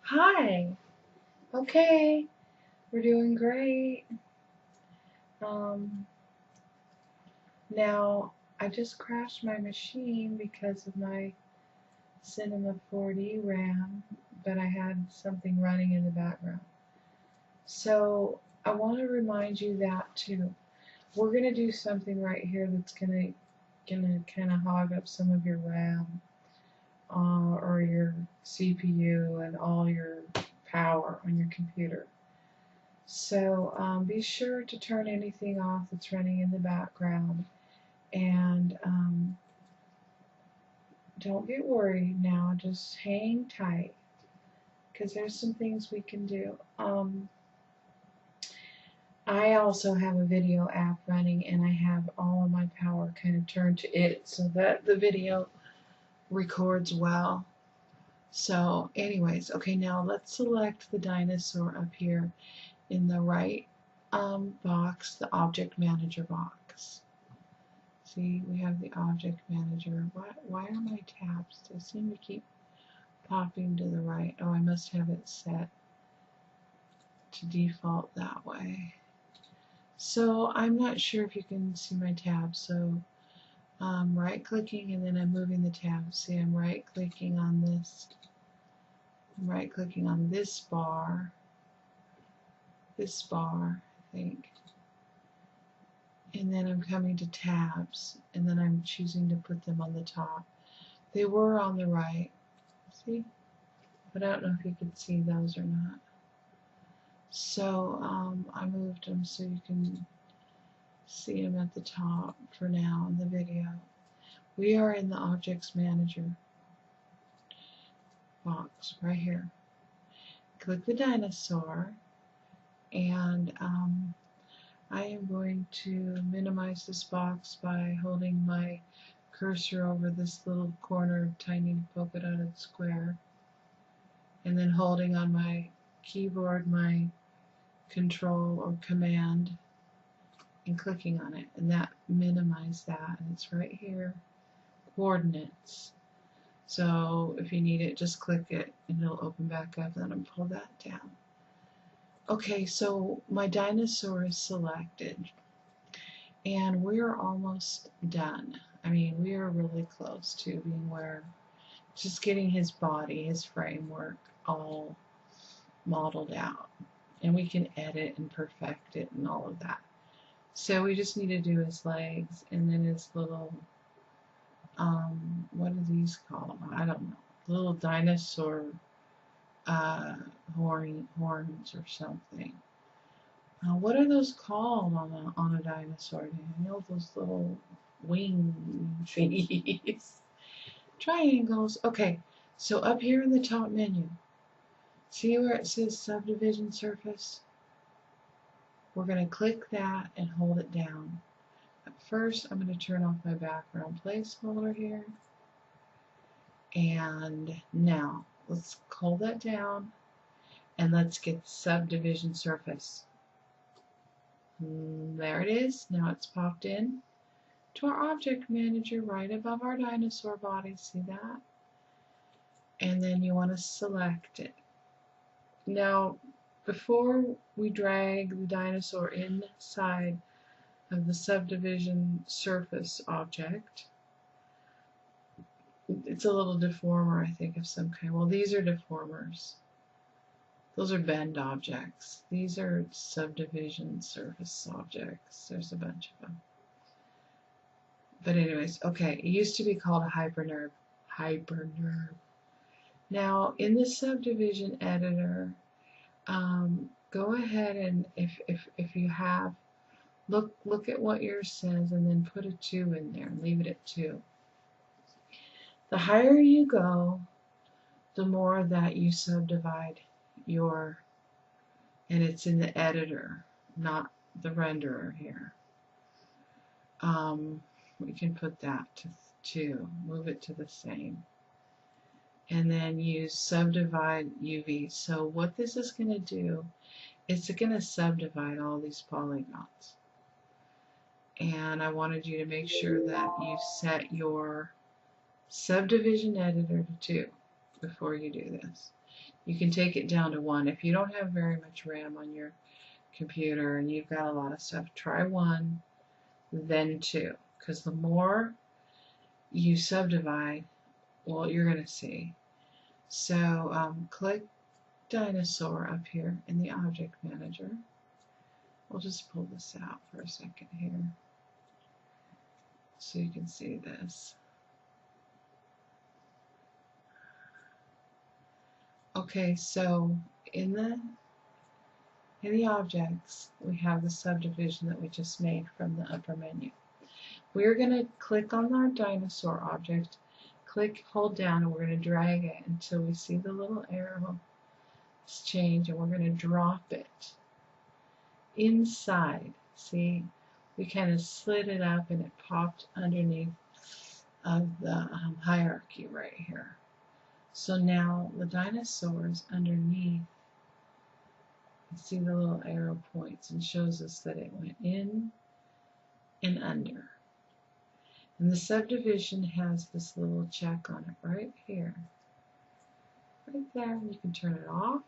Hi. Okay, we're doing great. Um, Now I just crashed my machine because of my Cinema 4D RAM, but I had something running in the background. So I want to remind you that too. We're gonna do something right here that's gonna kind of hog up some of your RAM or your CPU and all your power on your computer. So be sure to turn anything off that's running in the background, and don't get worried now, just hang tight because there's some things we can do. I also have a video app running, and I have all of my power kind of turned to it so that the video records well. So anyways, okay, now let's select the dinosaur up here in the right box, the Object Manager box. See, we have the Object Manager. Why are my tabs? They seem to keep popping to the right. Oh, I must have it set to default that way. So I'm not sure if you can see my tabs. So right-clicking, and then I'm moving the tabs. See, I'm right-clicking on this. I'm right-clicking on this bar, I think. And then I'm coming to tabs, and then I'm choosing to put them on the top. They were on the right, see? But I don't know if you could see those or not. So I moved them so you can see them at the top for now in the video. We are in the Objects Manager box right here. Click the dinosaur, and I am going to minimize this box by holding my cursor over this little corner tiny polka dotted square, and then holding on my keyboard my control or command and clicking on it, and that minimized that, and it's right here, coordinates. So if you need it, just click it and it'll open back up, and then pull that down. Okay, so my dinosaur is selected, and we're almost done. I mean, we are really close to being where just getting his body, his framework all modeled out, and we can edit and perfect it and all of that. So we just need to do his legs, and then his little what are these called? I don't know. Little dinosaur horns or something. What are those called on a dinosaur? You know, those little wing thingies. Triangles. Okay, so up here in the top menu, see where it says Subdivision Surface? We're going to click that and hold it down. But first, I'm going to turn off my background placeholder here. And now, let's hold that down, and let's get Subdivision Surface. There it is. Now it's popped in to our Object Manager right above our dinosaur body. See that? And then you want to select it. Now, before we drag the dinosaur inside of the Subdivision Surface object, it's a little deformer, I think, of some kind. Well, these are deformers. Those are bend objects. These are Subdivision Surface objects. There's a bunch of them. But anyways, okay, it used to be called a hypernerve. Now, in the subdivision editor, go ahead and if you have, look at what yours says, and then put a 2 in there and leave it at 2. The higher you go, the more that you subdivide your, and it's in the editor, not the renderer here. We can put that to 2, move it to the same, and then use subdivide UV. So what this is going to do is it's going to subdivide all these polygons. And I wanted you to make sure that you set your subdivision editor to 2 before you do this. You can take it down to 1. If you don't have very much RAM on your computer and you've got a lot of stuff, try 1, then 2. Because the more you subdivide, well, you're going to see. So click Dinosaur up here in the Object Manager. We'll just pull this out for a second here so you can see this. Okay, so in the objects, we have the subdivision that we just made from the upper menu. We're going to click on our dinosaur object, hold down, and we're going to drag it until we see the little arrow change, and we're going to drop it inside. See, we kind of slid it up and it popped underneath of the hierarchy right here. So now the dinosaur is underneath. You see the little arrow points and shows us that it went in and under. And the subdivision has this little check on it right here. Right there. You can turn it off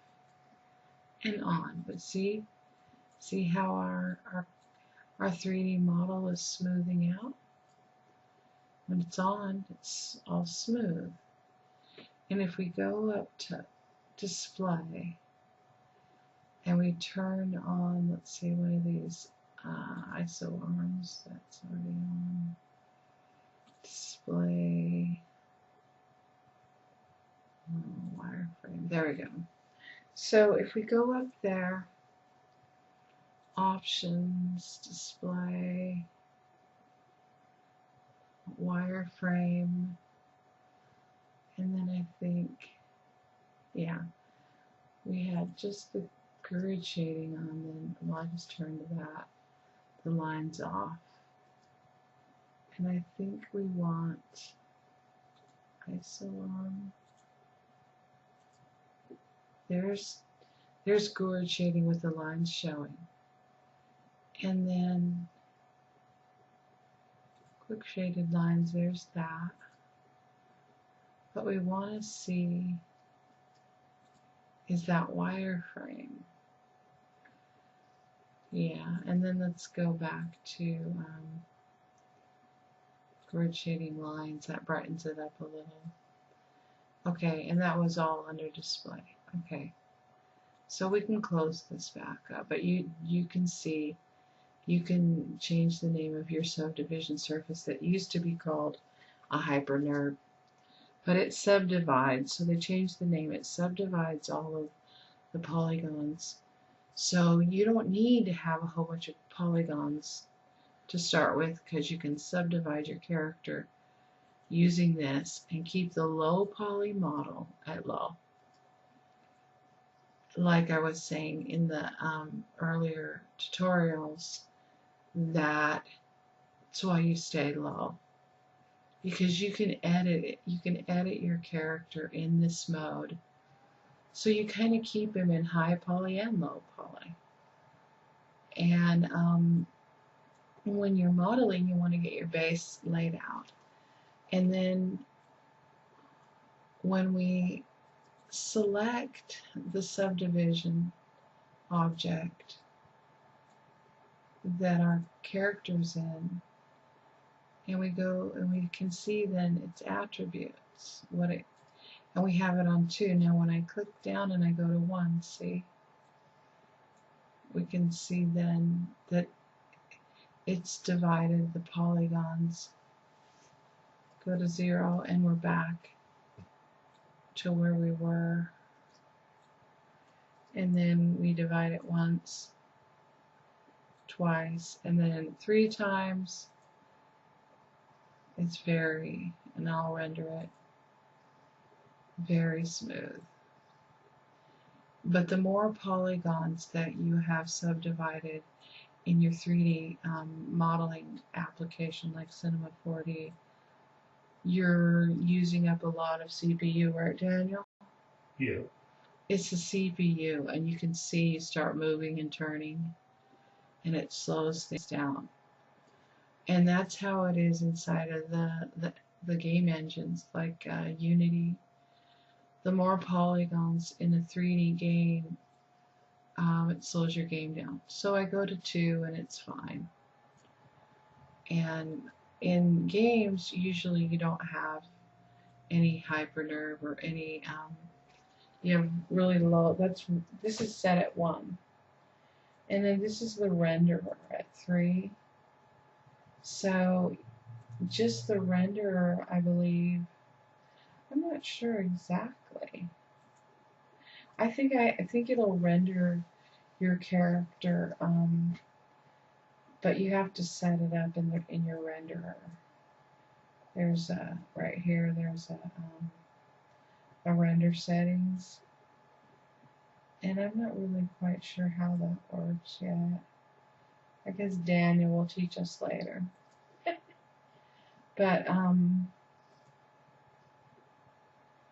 and on. But see how our 3D model is smoothing out? When it's on, it's all smooth. And if we go up to display and we turn on, let's see, one of these ISO arms, that's already on. Display, wireframe, there we go. So if we go up there, options, display, wireframe, and then I think, yeah, we had just the grid shading on, then well, I just turned that, the lines off. And I think we want ISO on. There's grid shading with the lines showing. And then quick shaded lines, there's that. What we want to see is that wireframe. Yeah, and then let's go back to grid shading lines. That brightens it up a little. Okay, and that was all under display. Okay, so we can close this back up, but you can see, you can change the name of your subdivision surface that used to be called a hypernerd, but it subdivides, so they changed the name. It subdivides all of the polygons. So you don't need to have a whole bunch of polygons to start with, because you can subdivide your character using this and keep the low poly model at low. Like I was saying in the earlier tutorials, that's why you stay low, because you can edit it. You can edit your character in this mode, so you kind of keep him in high poly and low poly. And when you're modeling, you want to get your base laid out. And then when we select the subdivision object that our character's in, and we go and we can see then its attributes, and we have it on 2. Now when I click down and I go to 1, see, we can see then that it's divided the polygons. Go to 0 and we're back to where we were. And then we divide it once, twice, and then 3 times. It's very, and I'll render it very smooth. But the more polygons that you have subdivided in your 3D modeling application like Cinema 4D, you're using up a lot of CPU, right, Daniel? Yeah. It's the CPU, and you can see you start moving and turning, and it slows things down. And that's how it is inside of the game engines like Unity. the more polygons in a 3D game, it slows your game down. So I go to 2 and it's fine. And in games, usually you don't have any hypernerve or any, you have really low, this is set at 1. And then this is the renderer at 3. So just the renderer, I believe, I'm not sure exactly. I think it'll render your character, but you have to set it up in your renderer. There's right here. There's a render settings, and I'm not really quite sure how that works yet. I guess Daniel will teach us later. But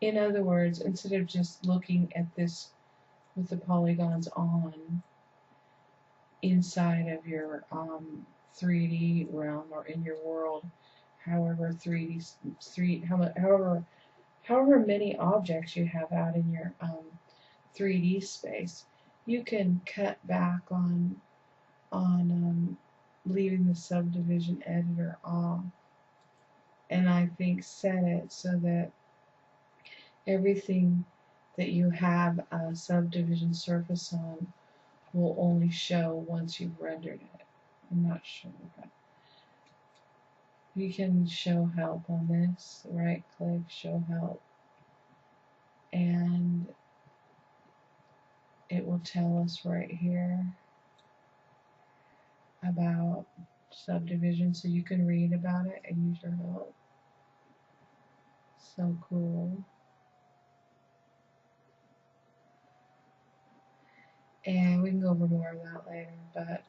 in other words, instead of just looking at this with the polygons on inside of your 3D realm or in your world, however however many objects you have out in your 3D space, you can cut back on leaving the subdivision editor off, and I think set it so that everything that you have a subdivision surface on will only show once you've rendered it. I'm not sure. But you can show help on this. Right click, show help, and it will tell us right here about subdivision, so you can read about it and use your help. So cool. And we can go over more of that later, but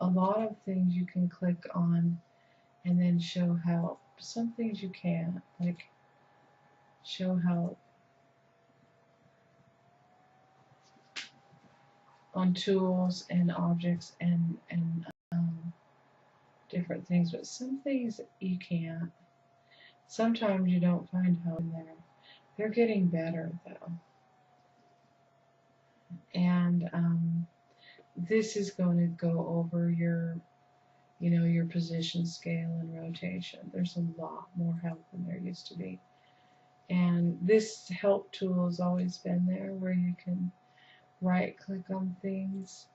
a lot of things you can click on and then show help. Some things you can't, like show help on tools and objects and different things, but some things you can't. Sometimes you don't find help in there. They're getting better though. And this is going to go over your, your position, scale, and rotation. There's a lot more help than there used to be. And this help tool has always been there, where you can right click on things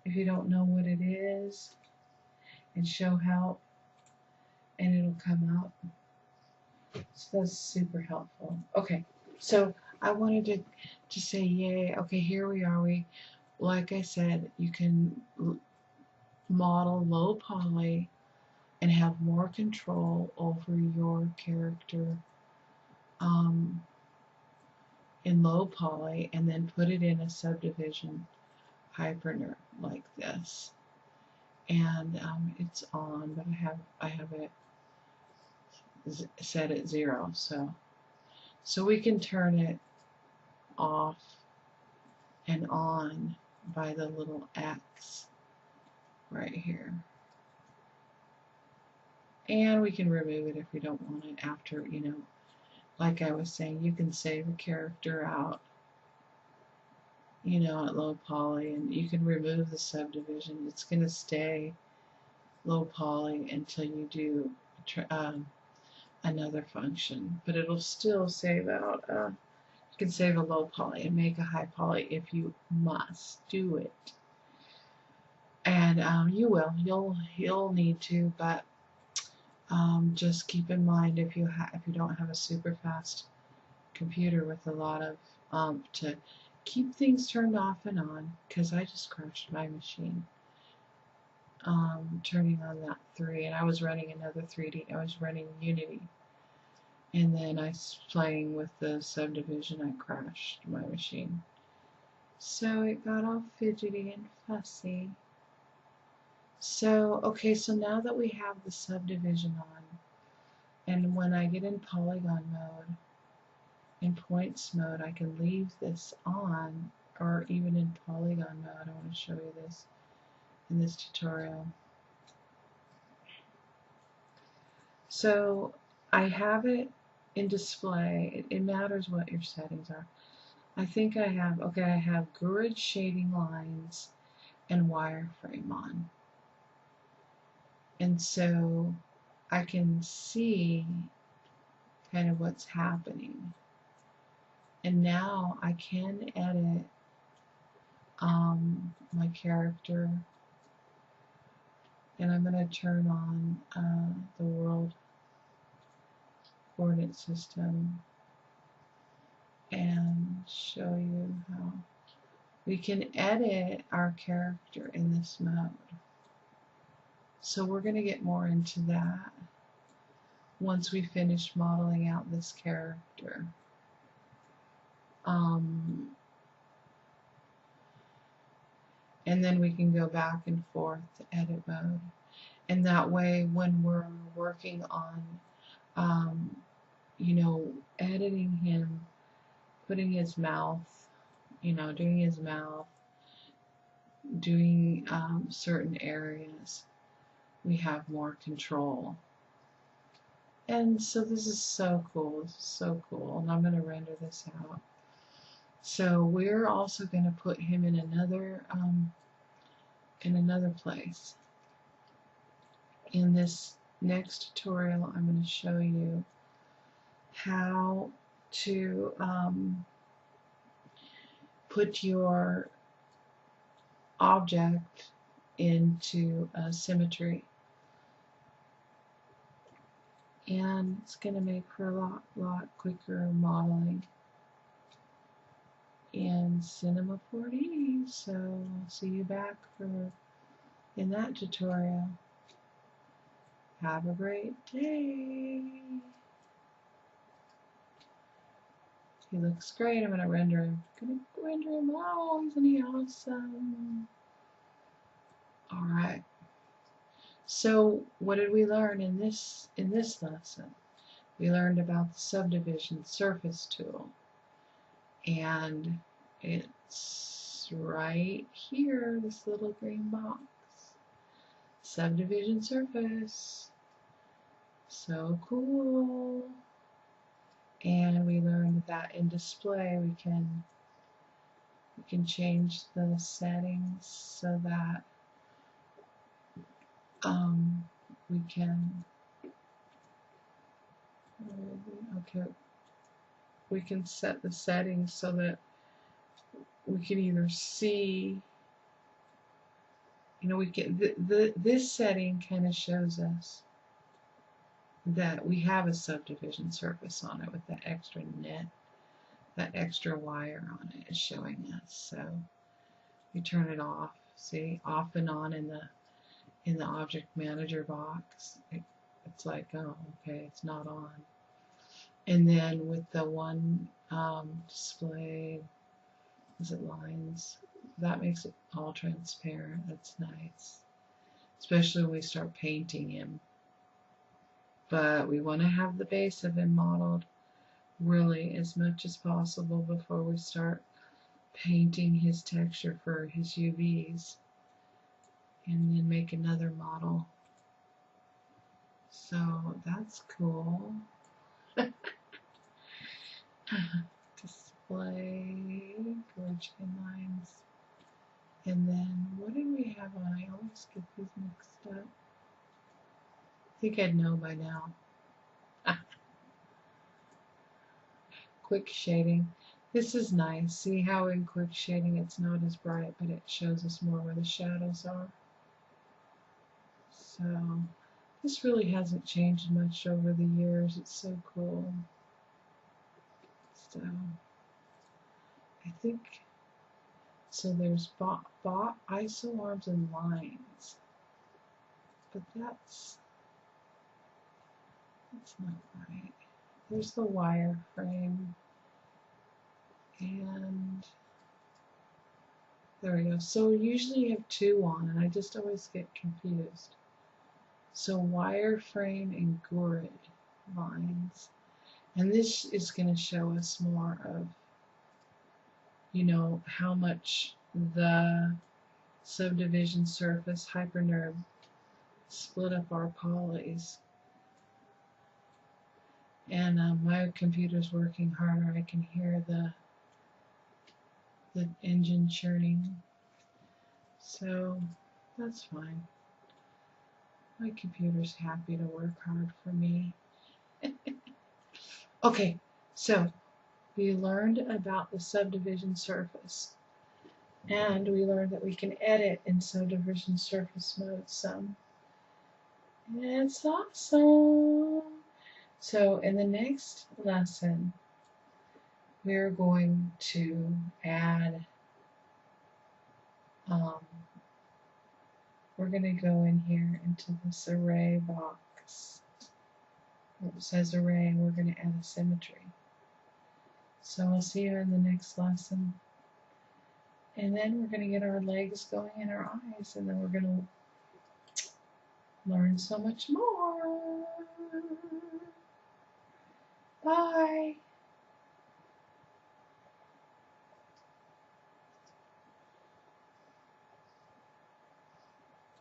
if you don't know what it is and show help, and it'll come up. So that's super helpful. Okay, so I wanted to say yay. Okay, here we are. Like I said, you can model low poly and have more control over your character in low poly, and then put it in a subdivision hypernerve like this. And it's on, but I have it set at 0, so we can turn it off and on by the little X right here. And we can remove it if we don't want it after, like I was saying, you can save a character out, at low poly, and you can remove the subdivision. It's going to stay low poly until you do another function, but it'll still save out. You can save a low poly and make a high poly if you must do it, and you'll need to, but just keep in mind if you don't have a super fast computer with a lot of to keep things turned off and on, because I just crashed my machine turning on that 3, and I was running another 3D. I was running Unity, and then I was playing with the subdivision. I crashed my machine, so it got all fidgety and fussy. So okay, so now that we have the subdivision on, and when I get in polygon mode, in points mode, I can leave this on, or even in polygon mode. I want to show you this in this tutorial. So I have it in display, it matters what your settings are. I think I have, okay, I have grid shading lines and wireframe on. And so I can see kind of what's happening. And now I can edit my character, and I'm going to turn on the world coordinate system and show you how we can edit our character in this mode. So we're going to get more into that once we finish modeling out this character. And then we can go back and forth to edit mode. And that way, when we're working on, you know, editing him, putting his mouth, you know, doing his mouth, doing certain areas, we have more control. And so this is so cool. This is so cool. And I'm going to render this out. So we're also going to put him in another place. In this next tutorial, I'm going to show you how to put your object into symmetry. And it's going to make for a lot quicker modeling in Cinema 4D. So I'll see you back in that tutorial. Have a great day. He looks great. I'm going to render him. Oh, isn't he awesome? All right. So what did we learn in this lesson? We learned about the subdivision surface tool, and it's right here, this little green box. Subdivision surface. So cool. And we learned that in display we can change the settings so that we can we can set the settings so that we can either see, you know, we can this setting kind of shows us that we have a subdivision surface on it with that extra net, that extra wire on it is showing us. So we turn it off. See, off and on in the object manager box. It's like, oh, okay, it's not on. And then with the one display, is it lines? That makes it all transparent. That's nice, especially when we start painting him. But we want to have the base of him modeled really as much as possible before we start painting his texture for his UVs, and then make another model. So that's cool. Display, origin lines. And then what did we have on? I always get these mixed up. I think I'd know by now. Quick shading. This is nice. See how in quick shading it's not as bright, but it shows us more where the shadows are. So this really hasn't changed much over the years. It's so cool. So I think, so there's ISO arms and lines, but that's not right. There's the wireframe, and there we go. So usually you have two on, and I just always get confused. So wireframe and grid lines, and this is going to show us more of, you know, how much the subdivision surface HyperNerve split up our polys. And my computer's working harder. I can hear the engine churning. So that's fine. My computer's happy to work hard for me. Okay, so we learned about the subdivision surface. And we learned that we can edit in subdivision surface mode some. It's awesome. So in the next lesson, we're going to add, we're going to go in here into this array box. It says array, and we're going to add a symmetry. So I'll see you in the next lesson. And then we're going to get our legs going and our eyes, and then we're going to learn so much more. Bye.